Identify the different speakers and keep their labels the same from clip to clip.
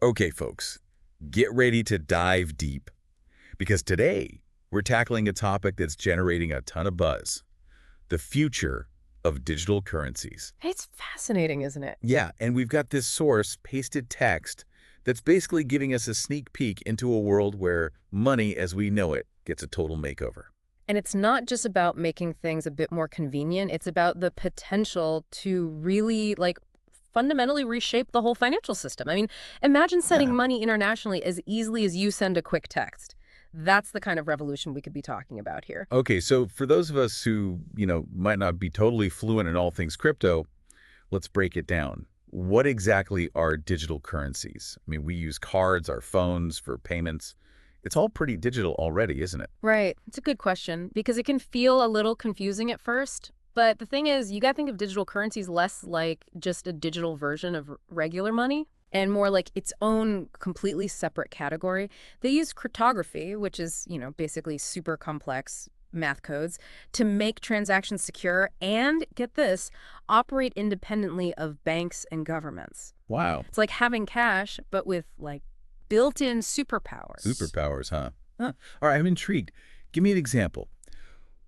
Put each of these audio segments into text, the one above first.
Speaker 1: Okay, folks, get ready to dive deep because today we're tackling a topic that's generating a ton of buzz, the future of digital currencies.
Speaker 2: It's fascinating, isn't it?
Speaker 1: Yeah, and we've got this source, pasted text, that's basically giving us a sneak peek into a world where money as we know it gets a total makeover.
Speaker 2: And it's not just about making things a bit more convenient. It's about the potential to really, fundamentally reshape the whole financial system. I mean, imagine
Speaker 1: Yeah.
Speaker 2: sending money internationally as easily as you send a quick text. That's the kind of revolution we could be talking about here.
Speaker 1: Okay, so for those of us who, might not be totally fluent in all things crypto, let's break it down. What exactly are digital currencies? I mean, we use cards, our phones for payments. It's all pretty digital already, isn't it?
Speaker 2: Right. It's a good question because it can feel a little confusing at first. But the thing is, you got to think of digital currencies less like just a digital version of regular money and more like its own completely separate category. They use cryptography, which is, basically super complex math codes, to make transactions secure and, get this, operate independently of banks and governments.
Speaker 1: Wow.
Speaker 2: It's like having cash, but with built-in superpowers.
Speaker 1: Superpowers, huh? Huh. All right, I'm intrigued. Give me an example.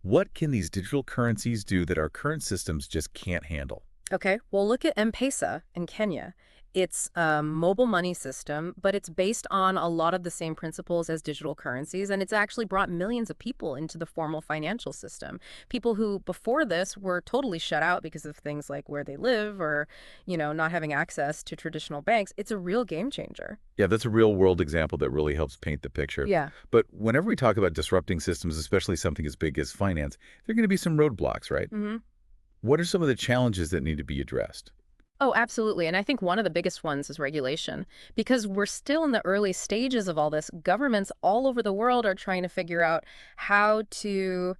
Speaker 1: What can these digital currencies do that our current systems just can't handle?
Speaker 2: Okay, well, look at M-Pesa in Kenya. It's a mobile money system, but it's based on a lot of the same principles as digital currencies, and it's actually brought millions of people into the formal financial system. People who, before this, were totally shut out because of things like where they live or, not having access to traditional banks. It's a real game changer.
Speaker 1: Yeah, that's a real world example that really helps paint the picture.
Speaker 2: Yeah.
Speaker 1: But whenever we talk about disrupting systems, especially something as big as finance, there are going to be some roadblocks, right?
Speaker 2: hmm
Speaker 1: What are some of the challenges that need to be addressed?
Speaker 2: Oh, absolutely. And I think one of the biggest ones is regulation. Because we're still in the early stages of all this, governments all over the world are trying to figure out how to,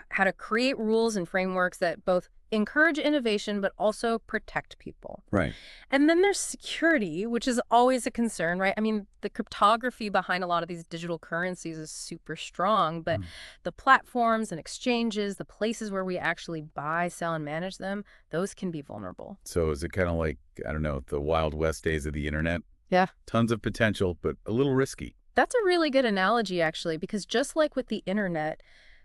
Speaker 2: how to create rules and frameworks that both encourage innovation but also protect people.
Speaker 1: Right.
Speaker 2: And then there's security, which is always a concern, right? I mean, the cryptography behind a lot of these digital currencies is super strong, but
Speaker 1: Mm.
Speaker 2: the platforms and exchanges, the places where we actually buy, sell, and manage them, those can be vulnerable.
Speaker 1: So is it kind of like, I don't know, the Wild West days of the internet?
Speaker 2: Yeah.
Speaker 1: Tons of potential, but a little risky.
Speaker 2: That's a really good analogy, actually, because just like with the internet,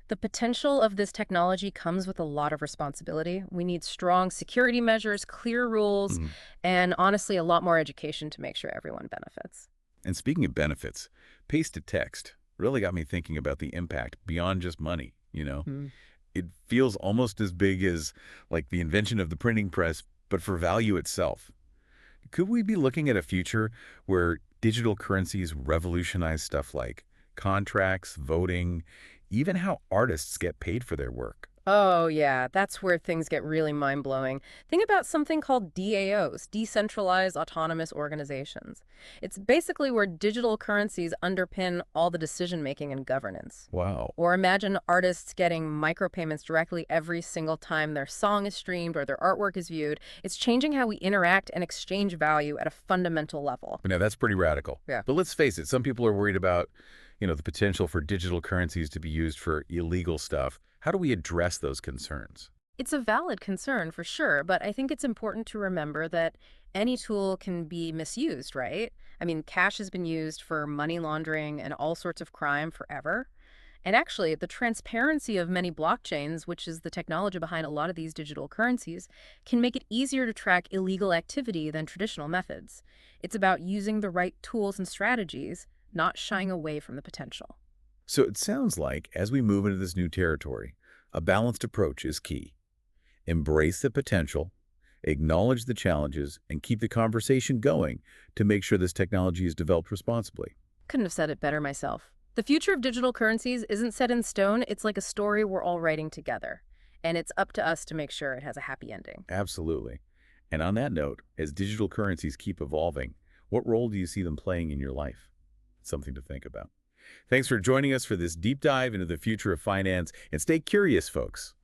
Speaker 2: the potential of this technology comes with a lot of responsibility. We need strong security measures, clear rules,
Speaker 1: Mm.
Speaker 2: and honestly, a lot more education to make sure everyone benefits.
Speaker 1: And speaking of benefits, paste to text really got me thinking about the impact beyond just money.
Speaker 2: Hmm.
Speaker 1: It feels almost as big as like the invention of the printing press, but for value itself. Could we be looking at a future where digital currencies revolutionize stuff like contracts, voting, even how artists get paid for their work?
Speaker 2: Oh, yeah, that's where things get really mind-blowing. Think about something called DAOs, decentralized autonomous organizations. It's basically where digital currencies underpin all the decision-making and governance.
Speaker 1: Wow.
Speaker 2: Or imagine artists getting micropayments directly every single time their song is streamed or their artwork is viewed. It's changing how we interact and exchange value at a fundamental level.
Speaker 1: Now, that's pretty radical.
Speaker 2: Yeah.
Speaker 1: But let's face it, some people are worried about, the potential for digital currencies to be used for illegal stuff. How do we address those concerns?
Speaker 2: It's a valid concern for sure, but I think it's important to remember that any tool can be misused, right? I mean, cash has been used for money laundering and all sorts of crime forever. And actually, the transparency of many blockchains, which is the technology behind a lot of these digital currencies, can make it easier to track illegal activity than traditional methods. It's about using the right tools and strategies, not shying away from the potential.
Speaker 1: So it sounds like as we move into this new territory, a balanced approach is key. Embrace the potential, acknowledge the challenges, and keep the conversation going to make sure this technology is developed responsibly.
Speaker 2: Couldn't have said it better myself. The future of digital currencies isn't set in stone. It's like a story we're all writing together. And it's up to us to make sure it has a happy ending.
Speaker 1: Absolutely. And on that note, as digital currencies keep evolving, what role do you see them playing in your life? It's something to think about. Thanks for joining us for this deep dive into the future of finance, and stay curious, folks.